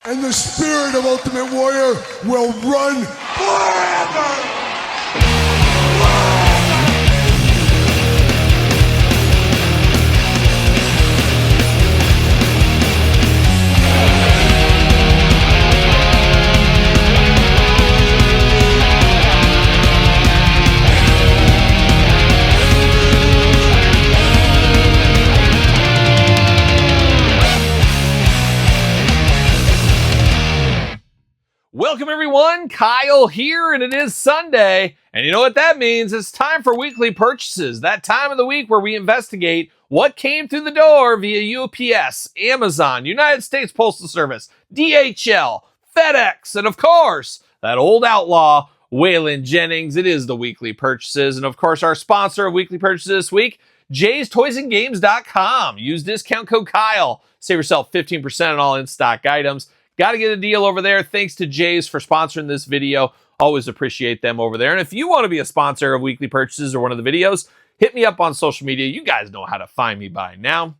And the spirit of Ultimate Warrior will run forever! Welcome everyone, Kyle here, and it is Sunday, and you know what that means? It's time for weekly purchases, that time of the week where we investigate what came through the door via UPS, Amazon, United States Postal Service, DHL, FedEx, and of course, that old outlaw, Waylon Jennings. It is the weekly purchases, and of course, our sponsor of weekly purchases this week, Jay'sToysAndGames.com. Use discount code Kyle, save yourself 15% on all in-stock items. Got to get a deal over there. Thanks to Jays for sponsoring this video. Always appreciate them over there. And if you want to be a sponsor of weekly purchases or one of the videos, hit me up on social media. You guys know how to find me by now.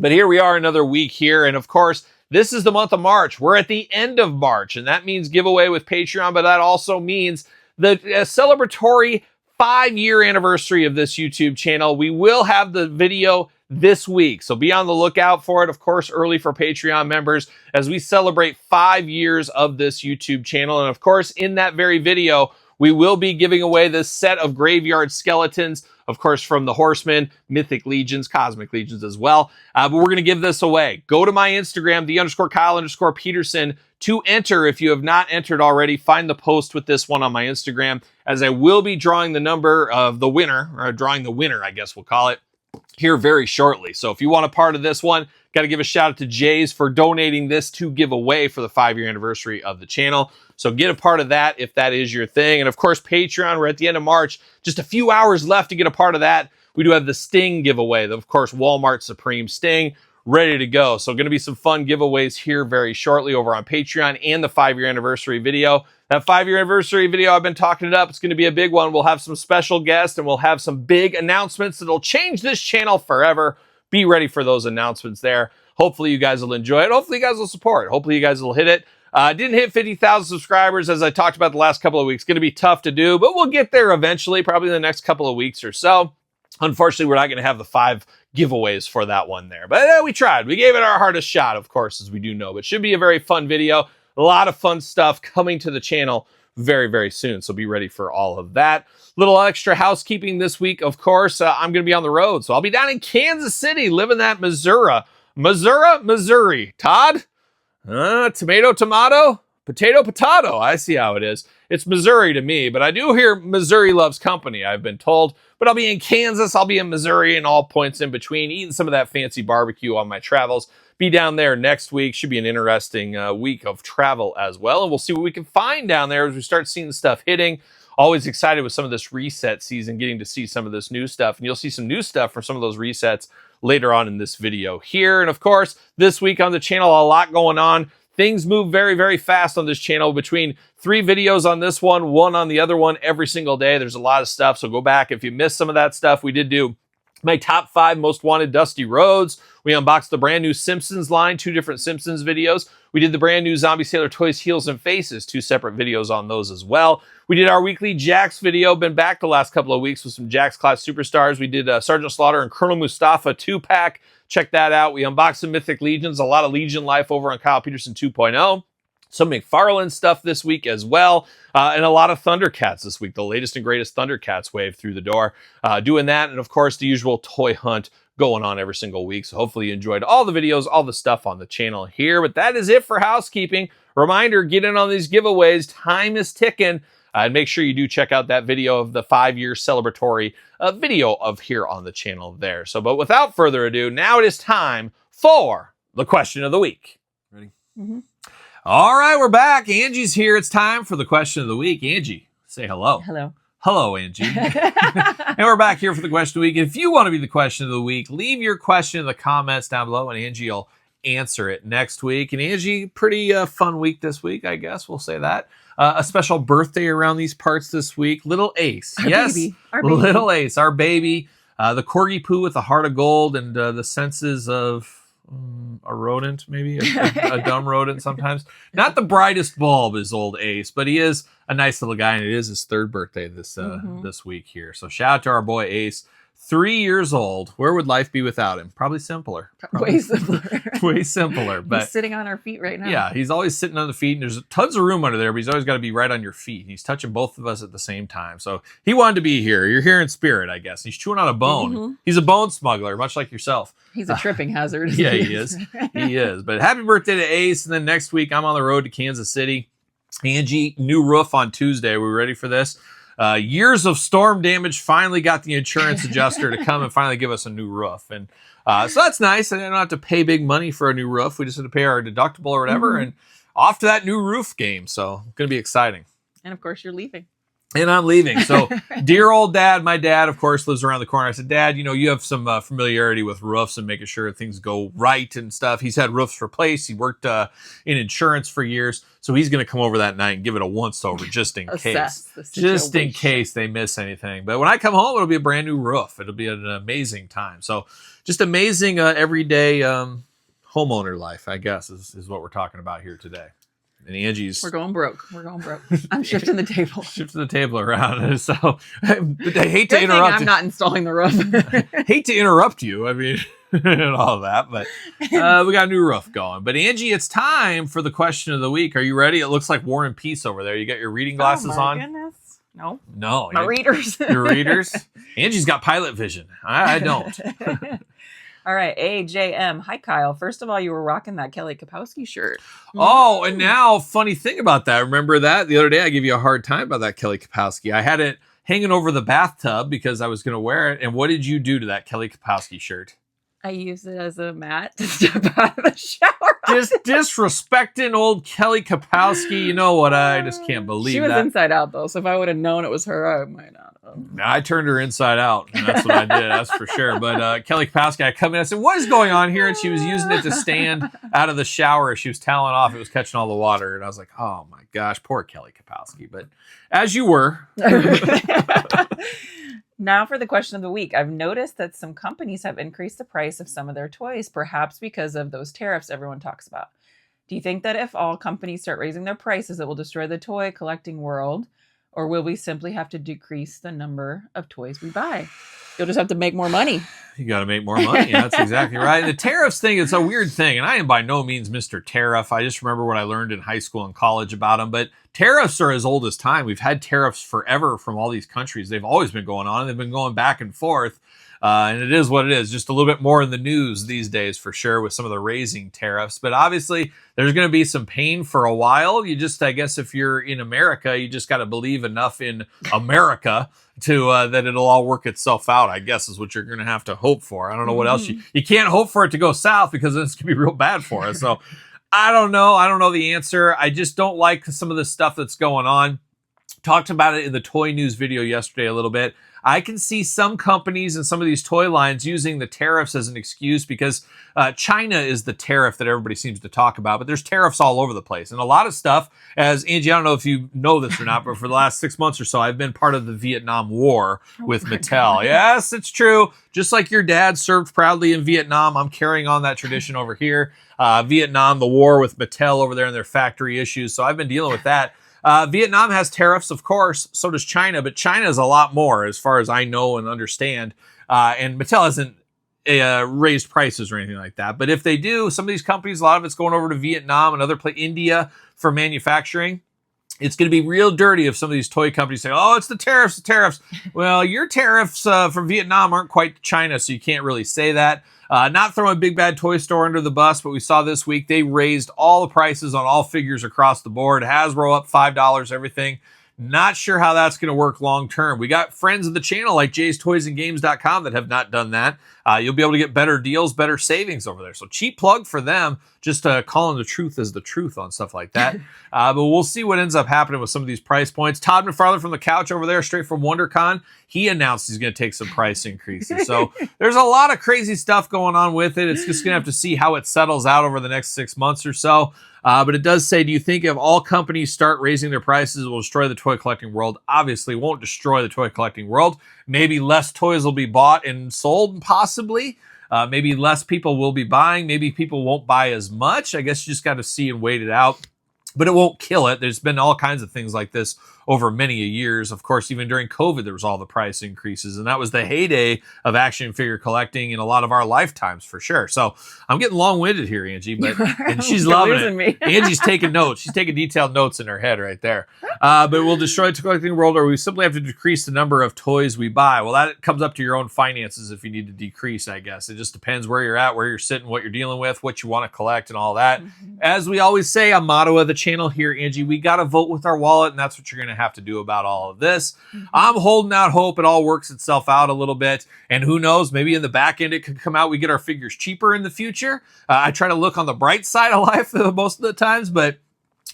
But here we are, another week here. And of course, this is the month of March. We're at the end of March, and that means giveaway with Patreon, but that also means the celebratory 5-year anniversary of this YouTube channel. We will have the video this week, so be on the lookout for it, of course, early for Patreon members as we celebrate 5 years of this YouTube channel. And of course, in that very video, we will be giving away this set of graveyard skeletons, of course, from the Horsemen, Mythic Legions, Cosmic Legions as well. But we're going to give this away. Go to my Instagram, _Kyle_Peterson, to enter. If you have not entered already, find the post with this one on my Instagram, as I will be drawing the number of the winner, or drawing the winner, I guess we'll call it, here very shortly. So if you want a part of this one, got to give a shout out to Jays for donating this to give away for the 5-year anniversary of the channel. So get a part of that if that is your thing. And of course, Patreon, we're at the end of March, just a few hours left to get a part of that. We do have the Sting giveaway, of course, Walmart Supreme Sting, ready to go. So going to be some fun giveaways here very shortly over on Patreon and the 5-year anniversary video. That 5-year anniversary video, I've been talking it up. It's going to be a big one. We'll have some special guests and we'll have some big announcements that'll change this channel forever. Be ready for those announcements there. Hopefully you guys will enjoy it. Hopefully you guys will support. Hopefully you guys will hit it. Didn't hit 50,000 subscribers, as I talked about the last couple of weeks. Going to be tough to do, but we'll get there eventually, probably in the next couple of weeks or so. Unfortunately, we're not going to have the 5 giveaways for that one there. But we tried. We gave it our hardest shot, of course, as we do know. But should be a very fun video. A lot of fun stuff coming to the channel very, very soon. So be ready for all of that. Little extra housekeeping this week, of course. I'm going to be on the road. So I'll be down in Kansas City, living that Missouri. Todd? Tomato, potato. I see how it is. It's Missouri to me, but I do hear Missouri loves company, I've been told. But I'll be in Kansas, I'll be in Missouri, and all points in between, eating some of that fancy barbecue on my travels. Be down there next week. Should be an interesting week of travel as well. And we'll see what we can find down there as we start seeing stuff hitting. Always excited with some of this reset season, getting to see some of this new stuff. And you'll see some new stuff for some of those resets later on in this video here. And of course, this week on the channel, a lot going on. Things move very, very fast on this channel. Between 3 videos on this one on the other one every single day. There's a lot of stuff, so go back if you missed some of that stuff. We did do my top 5 most wanted Dusty Roads. We unboxed the brand new Simpsons line, 2 different Simpsons videos. We did the brand new Zombie Sailor Toys Heels and Faces, 2 separate videos on those as well. We did our weekly Jakks video. Been back the last couple of weeks with some Jakks class superstars. We did Sergeant Slaughter and Colonel Mustafa 2-pack. Check that out. We unboxed some Mythic Legions, a lot of Legion life over on Kyle Peterson 2.0. Some McFarlane stuff this week as well, and a lot of Thundercats this week. The latest and greatest Thundercats wave through the door. Doing that, and of course, the usual toy hunt going on every single week. So hopefully you enjoyed all the videos, all the stuff on the channel here. But that is it for housekeeping. Reminder, get in on these giveaways. Time is ticking. And make sure you do check out that video of the 5-year celebratory video of here on the channel there. So, but without further ado, now it is time for the question of the week. Ready? Mm-hmm. All right, we're back. Angie's here. It's time for the question of the week. Angie, say hello. Hello. Hello, Angie. And we're back here for the question of the week. If you want to be the question of the week, leave your question in the comments down below, and Angie will answer it next week. And Angie, pretty fun week this week, I guess. We'll say that. A special birthday around these parts this week. Little Ace. Our baby. Little Ace, our baby. The Corgi Poo with the heart of gold and the senses of a rodent, maybe a dumb rodent sometimes. Not the brightest bulb is old Ace, but he is a nice little guy, and it is his 3rd birthday this week here. So shout out to our boy Ace. 3 years old. Where would life be without him? Probably simpler. Way simpler. Way simpler. But he's sitting on our feet right now. Yeah, he's always sitting on the feet, and there's tons of room under there, but he's always got to be right on your feet. He's touching both of us at the same time. So he wanted to be here. You're here in spirit, I guess. He's chewing on a bone. He's a bone smuggler, much like yourself. He's a tripping hazard. Yeah, he is. He is. But happy birthday to Ace. And then next week, I'm on the road to Kansas City. Angie, new roof on Tuesday. Are we ready for this? Years of storm damage finally got the insurance adjuster to come and finally give us a new roof. And so that's nice. I don't have to pay big money for a new roof. We just have to pay our deductible or whatever. And off to that new roof game. So it's going to be exciting. And of course, you're leaving. And I'm leaving. So dear old dad, my dad, of course, lives around the corner. I said, Dad, you have some familiarity with roofs and making sure things go right and stuff. He's had roofs replaced. He worked in insurance for years. So he's going to come over that night and give it a once over just in case. Just in case they miss anything. But when I come home, it'll be a brand new roof. It'll be an amazing time. So just amazing everyday homeowner life, I guess, is what we're talking about here today. And Angie's... We're going broke. I'm shifting the table. Shifting the table around. So I hate to interrupt. I'm not installing the roof. Hate to interrupt you. I mean, and all that. But we got a new roof going. But Angie, it's time for the question of the week. Are you ready? It looks like War and Peace over there. You got your reading glasses on? Goodness. No. My readers. Your readers? Angie's got pilot vision. I don't. All right, AJM. Hi, Kyle. First of all, you were rocking that Kelly Kapowski shirt. Oh, and now, funny thing about that. Remember that? The other day, I gave you a hard time about that Kelly Kapowski. I had it hanging over the bathtub because I was going to wear it. And what did you do to that Kelly Kapowski shirt? I used it as a mat to step out of the shower. Just disrespecting old Kelly Kapowski. You know what? I just can't believe that. She was inside out, though. So if I would have known it was her, I might not have. I turned her inside out. And that's what I did. That's for sure. But Kelly Kapowski, I come in, I said, what is going on here? And she was using it to stand out of the shower. She was toweling off. It was catching all the water. And I was like, oh, my gosh, poor Kelly Kapowski. But as you were. Now for the question of the week. I've noticed that some companies have increased the price of some of their toys, perhaps because of those tariffs everyone talks about. Do you think that if all companies start raising their prices, it will destroy the toy collecting world? Or will we simply have to decrease the number of toys we buy? You'll just have to make more money. You got to make more money. That's exactly right. The tariffs thing, it's a weird thing. And I am by no means Mr. Tariff. I just remember what I learned in high school and college about them. But tariffs are as old as time. We've had tariffs forever from all these countries. They've always been going on. They've been going back and forth. And it is what it is. Just a little bit more in the news these days, for sure, with some of the raising tariffs. But obviously, there's going to be some pain for a while. You just, I guess, if you're in America, you just got to believe enough in America to that it'll all work itself out, I guess, is what you're going to have to hope for. I don't know what else. You can't hope for it to go south because then it's going to be real bad for us. So I don't know. I don't know the answer. I just don't like some of the stuff that's going on. Talked about it in the toy news video yesterday a little bit. I can see some companies and some of these toy lines using the tariffs as an excuse because China is the tariff that everybody seems to talk about, but there's tariffs all over the place. And a lot of stuff, as Angie, I don't know if you know this or not, but for the last 6 months or so, I've been part of the Vietnam War with Mattel. Yes, it's true. Just like your dad served proudly in Vietnam, I'm carrying on that tradition over here. Vietnam, the war with Mattel over there and their factory issues. So I've been dealing with that. Vietnam has tariffs, of course. So does China, but China is a lot more as far as I know and understand. And Mattel hasn't raised prices or anything like that. But if they do, some of these companies, a lot of it's going over to Vietnam and other India for manufacturing. It's going to be real dirty if some of these toy companies say, oh, it's the tariffs, the tariffs. Well, your tariffs from Vietnam aren't quite China, so you can't really say that. Not throwing Big Bad Toy Store under the bus, but we saw this week they raised all the prices on all figures across the board. Hasbro up $5, everything. Not sure how that's going to work long term. We got friends of the channel like jaystoysandgames.com that have not done that. You'll be able to get better deals, better savings over there. So cheap plug for them, just calling the truth as the truth on stuff like that. But we'll see what ends up happening with some of these price points. Todd McFarlane from the couch over there, straight from WonderCon, he announced he's going to take some price increases. So there's a lot of crazy stuff going on with it. It's just going to have to see how it settles out over the next 6 months or so. But it does say, do you think if all companies start raising their prices, it will destroy the toy collecting world? Obviously, it won't destroy the toy collecting world. Maybe less toys will be bought and sold, possibly. Maybe less people will be buying. Maybe people won't buy as much. I guess you just got to see and wait it out. But it won't kill it. There's been all kinds of things like this over many years. Of course, even during COVID, there was all the price increases. And that was the heyday of action figure collecting in a lot of our lifetimes, for sure. So I'm getting long-winded here, Angie, but and she's loving it. Me. Angie's taking notes. She's taking detailed notes in her head right there. But we'll destroy the collecting world, or we simply have to decrease the number of toys we buy. Well, that comes up to your own finances if you need to decrease, I guess. It just depends where you're at, where you're sitting, what you're dealing with, what you want to collect, and all that. As we always say, a motto of the channel here, Angie, we got to vote with our wallet, and that's what you're going to have to do about all of this. I'm holding out hope it all works itself out a little bit, and who knows, maybe in the back end it could come out we get our figures cheaper in the future. I try to look on the bright side of life most of the times, but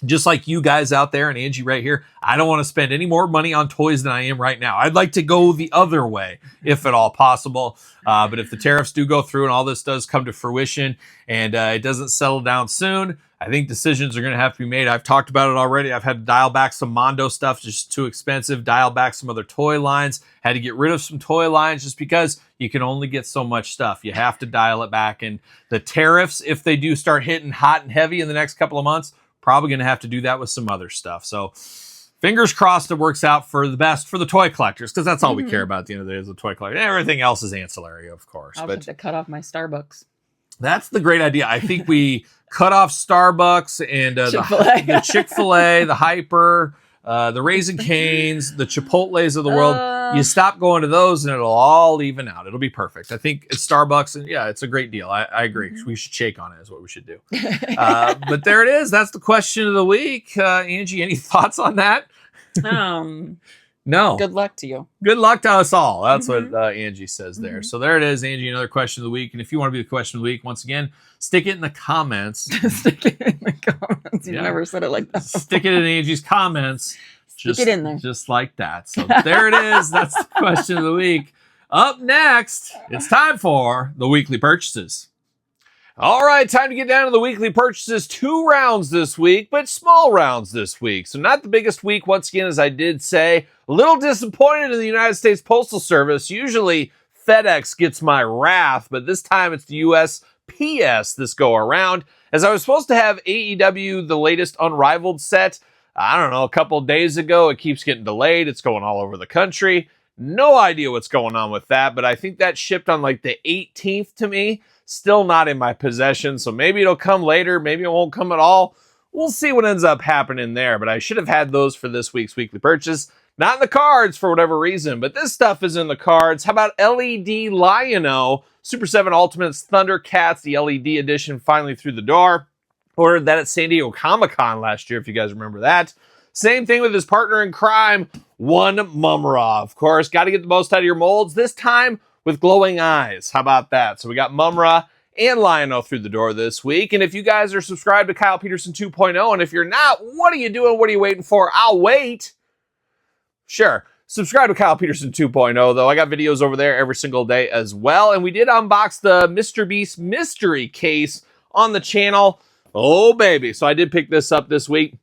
just like you guys out there and Angie right here, I don't want to spend any more money on toys than I am right now. I'd like to go the other way, if at all possible. But if the tariffs do go through and all this does come to fruition and it doesn't settle down soon, I think decisions are going to have to be made. I've talked about it already. I've had to dial back some Mondo stuff, just too expensive, dial back some other toy lines, had to get rid of some toy lines just because you can only get so much stuff. You have to dial it back. And the tariffs, if they do start hitting hot and heavy in the next couple of months, probably going to have to do that with some other stuff. So fingers crossed it works out for the best for the toy collectors, because that's all we care about at the end of the day is the toy collector. Everything else is ancillary, of course. I'll have to cut off my Starbucks. That's the great idea. I think we cut off Starbucks and the Chick-fil-A, the Hyper, the Raising Cane's, the Chipotles of the world. You stop going to those and it'll all even out. It'll be perfect. I think it's Starbucks, and yeah, it's a great deal. I agree. We should shake on it is what we should do. But there it is. That's the question of the week. Angie, any thoughts on that? No. Good luck to you. Good luck to us all. That's what Angie says there. So there it is, Angie, another question of the week. And if you want to be the question of the week, once again, stick it in the comments. Stick it in the comments. You never said it like that. Stick it in Angie's comments. Stick it in there. Just like that. So there it is. That's the question of the week. Up next, it's time for the weekly purchases. All right, time to get down to the weekly purchases. 2 rounds this week, but small rounds this week. So not the biggest week, once again, as I did say. A little disappointed in the United States Postal Service. Usually FedEx gets my wrath, but this time it's the USPS this go around. As I was supposed to have AEW, the latest Unrivaled set, I don't know, a couple of days ago. It keeps getting delayed. It's going all over the country. No idea what's going on with that, but I think that shipped on like the 18th to me. Still not in my possession, so maybe it'll come later. Maybe it won't come at all. We'll see what ends up happening there, but I should have had those for this week's weekly purchase. Not in the cards for whatever reason, but this stuff is in the cards. How about LED Lion-O Super 7 Ultimates Thundercats, the LED edition, finally through the door. Ordered that at San Diego Comic-Con last year, if you guys remember that. Same thing with his partner in crime, one Mumra. Of course, got to get the most out of your molds. This time with glowing eyes. How about that? So we got Mumra and Lion-O through the door this week. And if you guys are subscribed to Kyle Peterson 2.0, and if you're not, what are you doing? What are you waiting for? I'll wait. Sure. Subscribe to Kyle Peterson 2.0, though. I got videos over there every single day as well. And we did unbox the Mr. Beast mystery case on the channel. Oh, baby. So I did pick this up this week.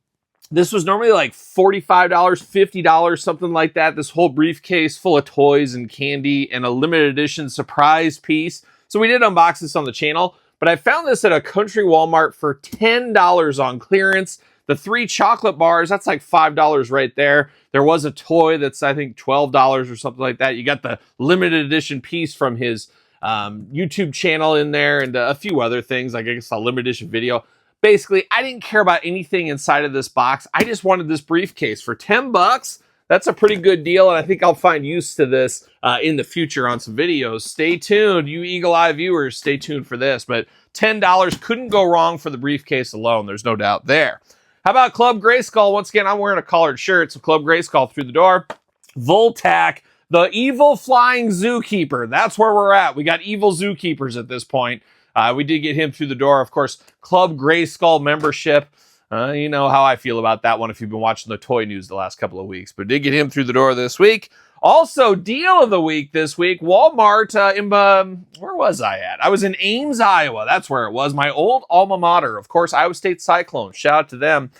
This was normally like $45, $50, something like that. This whole briefcase full of toys and candy and a limited edition surprise piece. So we did unbox this on the channel, but I found this at a country Walmart for $10 on clearance. The 3 chocolate bars, that's like $5 right there. There was a toy that's, I think, $12 or something like that. You got the limited edition piece from his YouTube channel in there and a few other things, like I guess a limited edition video. Basically, I didn't care about anything inside of this box. I just wanted this briefcase for $10. That's a pretty good deal, and I think I'll find use to this in the future on some videos. Stay tuned, you Eagle Eye viewers, stay tuned for this. But $10 couldn't go wrong for the briefcase alone. There's no doubt there. How about Club Grayskull? Once again, I'm wearing a collared shirt, so Club Grayskull through the door. Voltac, the evil flying zookeeper. That's where we're at. We got evil zookeepers at this point. We did get him through the door. Of course, Club Grayskull membership. You know how I feel about that one if you've been watching the toy news the last couple of weeks. But did get him through the door this week. Also, deal of the week this week. Walmart, where was I at? I was in Ames, Iowa. That's where it was. My old alma mater. Of course, Iowa State Cyclones. Shout out to them.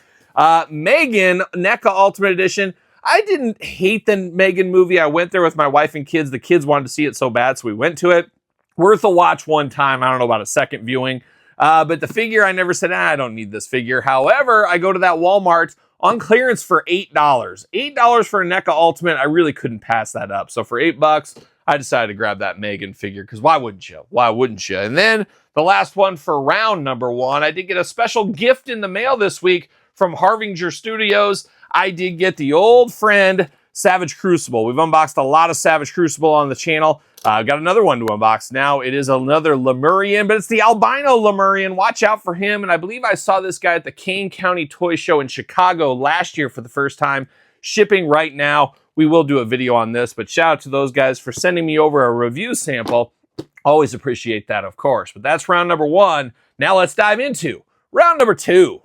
Megan, NECA Ultimate Edition. I didn't hate the Megan movie. I went there with my wife and kids. The kids wanted to see it so bad, so we went to it. Worth a watch one time. I don't know about a second viewing. But the figure, I never said, I don't need this figure. However, I go to that Walmart on clearance for $8. $8 for a NECA Ultimate. I really couldn't pass that up. So for $8, I decided to grab that Megan figure because why wouldn't you? Why wouldn't you? And then the last one for round number 1, I did get a special gift in the mail this week from Harvinger Studios. I did get the old friend Savage Crucible. We've unboxed a lot of Savage Crucible on the channel. Got another one to unbox now. It is another Lemurian, but it's the albino Lemurian. Watch out for him. And I believe I saw this guy at the Kane County Toy Show in Chicago last year for the first time. Shipping right now. We will do a video on this, but shout out to those guys for sending me over a review sample. Always appreciate that, of course. But that's round number 1. Now let's dive into round number 2.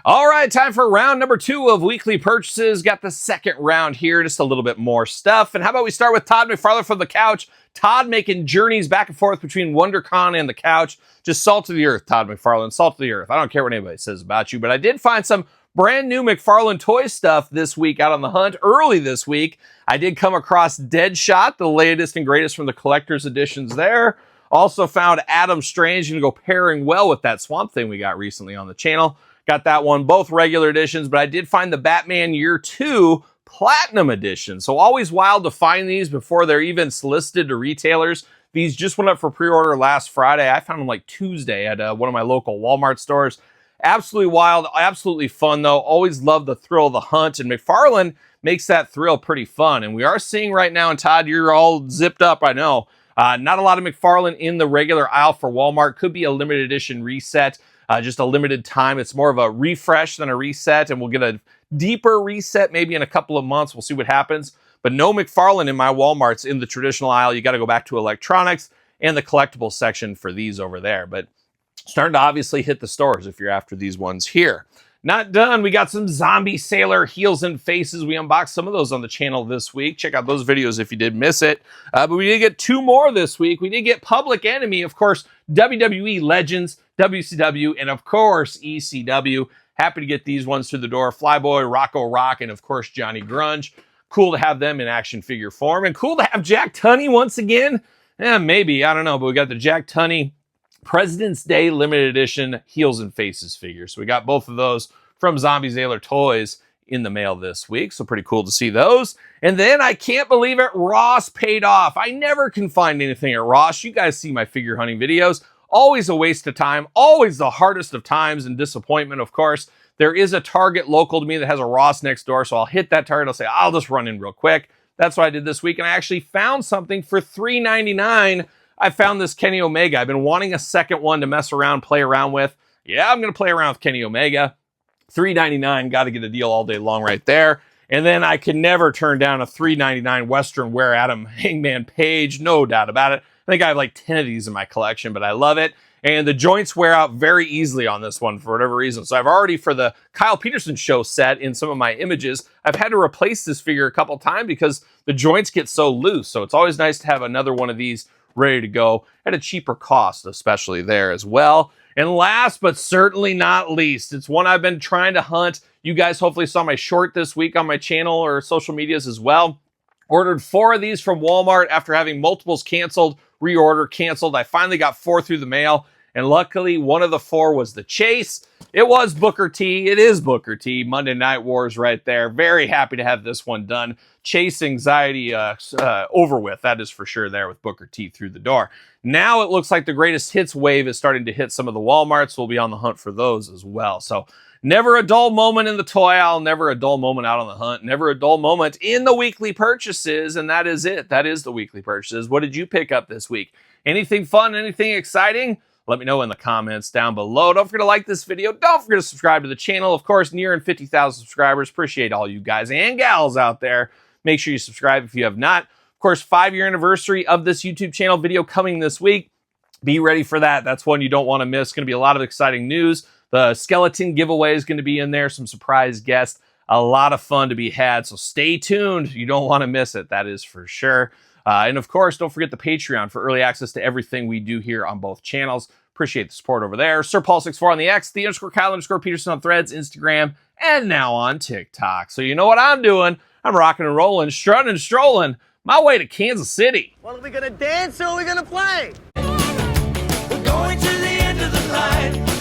All right, time for round number 2 of weekly purchases. Got the second round here, just a little bit more stuff. And how about we start with Todd McFarlane from the couch. Todd making journeys back and forth between WonderCon and the couch. Just salt of the earth, Todd McFarlane, salt of the earth. I don't care what anybody says about you, but I did find some brand new McFarlane toy stuff this week out on the hunt. Early this week, I did come across Deadshot, the latest and greatest from the collector's editions there. Also found Adam Strange, going to go pairing well with that Swamp Thing we got recently on the channel. Got that one, both regular editions, but I did find the Batman Year 2 Platinum Edition. So always wild to find these before they're even solicited to retailers. These just went up for pre-order last Friday. I found them like Tuesday at one of my local Walmart stores. Absolutely wild, absolutely fun though. Always love the thrill of the hunt, and McFarlane makes that thrill pretty fun. And we are seeing right now, and Todd, you're all zipped up, I know. Not a lot of McFarlane in the regular aisle for Walmart. Could be a limited edition reset. Just a limited time. It's more of a refresh than a reset, and we'll get a deeper reset maybe in a couple of months. We'll see what happens. But no McFarlane in my Walmarts in the traditional aisle. You got to go back to electronics and the collectibles section for these over there. But starting to obviously hit the stores if you're after these ones here. Not done. We got some Zombie Sailor Heels and Faces. We unboxed some of those on the channel this week. Check out those videos if you did miss it. But we did get 2 more this week. We did get Public Enemy, of course, WWE Legends, WCW, and of course, ECW. Happy to get these ones through the door. Flyboy, Rocco Rock, and of course, Johnny Grunge. Cool to have them in action figure form. And cool to have Jack Tunney once again. Maybe, I don't know. But we got the Jack Tunney President's Day Limited Edition Heels and Faces figures. So we got both of those from Zombie Sailor Toys in the mail this week. So pretty cool to see those. And then I can't believe it, Ross paid off. I never can find anything at Ross. You guys see my figure hunting videos. Always a waste of time. Always the hardest of times and disappointment, of course. There is a Target local to me that has a Ross next door. So I'll hit that Target. I'll say, I'll just run in real quick. That's what I did this week. And I actually found something for $3.99. I found this Kenny Omega. I've been wanting a second one to mess around, play around with. Yeah, I'm going to play around with Kenny Omega. $3.99, got to get a deal all day long right there. And then I can never turn down a $3.99 Western Wear Adam Hangman Page, no doubt about it. I think I have like 10 of these in my collection, but I love it. And the joints wear out very easily on this one for whatever reason. So I've already, for the Kyle Peterson show set in some of my images, I've had to replace this figure a couple times because the joints get so loose. So it's always nice to have another one of these ready to go at a cheaper cost, especially there as well. And last but certainly not least, it's one I've been trying to hunt. You guys hopefully saw my short this week on my channel or social medias as well. Ordered 4 of these from Walmart after having multiples canceled, reorder canceled. I finally got 4 through the mail, and luckily one of the 4 was the Chase. It was Booker T. It is Booker T. Monday Night Wars right there. Very happy to have this one done. Chase anxiety over with. That is for sure there with Booker T through the door. Now it looks like the greatest hits wave is starting to hit some of the Walmarts. We'll be on the hunt for those as well. So never a dull moment in the toy aisle. Never a dull moment out on the hunt. Never a dull moment in the weekly purchases. And that is it. That is the weekly purchases. What did you pick up this week? Anything fun? Anything exciting? Let me know in the comments down below. Don't forget to like this video. Don't forget to subscribe to the channel. Of course, nearing 50,000 subscribers. Appreciate all you guys and gals out there. Make sure you subscribe if you have not. Of course, 5-year anniversary of this YouTube channel video coming this week. Be ready for that. That's one you don't want to miss. Going to be a lot of exciting news. The skeleton giveaway is going to be in there. Some surprise guests. A lot of fun to be had. So stay tuned. You don't want to miss it. That is for sure. And of course, don't forget the Patreon for early access to everything we do here on both channels. Appreciate the support over there. Sir Paul64 on the X, the _Kyle_Peterson on Threads, Instagram, and now on TikTok. So you know what I'm doing. I'm rocking and rolling, strutting and strolling my way to Kansas City. Well, are we gonna dance or are we gonna play? We're going to the end of the line.